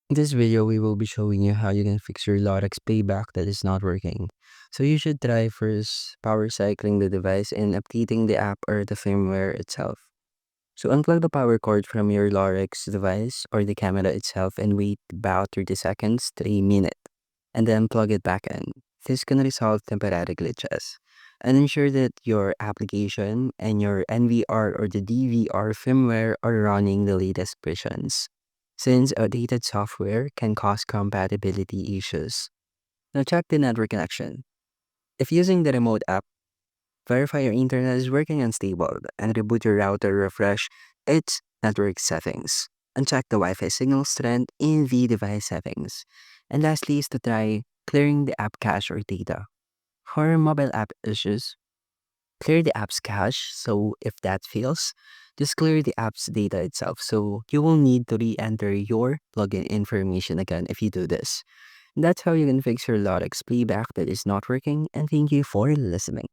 In this video, we will be showing you how you can fix your Lorex Playback that is not working. So you should try first power cycling the device and updating the app or the firmware itself. So unplug the power cord from your Lorex device or the camera itself and wait about 30 seconds to a minute, and then plug it back in. This can resolve temporary glitches. And ensure that your application and your NVR or the DVR firmware are running the latest versions, since outdated software can cause compatibility issues. Now check the network connection. If using the remote app, verify your internet is working and stable, and reboot your router, refresh its network settings, and check the Wi-Fi signal strength in the device settings. And lastly is to try clearing the app cache or data. For mobile app issues, clear the app's cache. So if that fails, just clear the app's data itself. So you will need to re-enter your login information again if you do this. That's how you can fix your Lorex playback that is not working, and thank you for listening.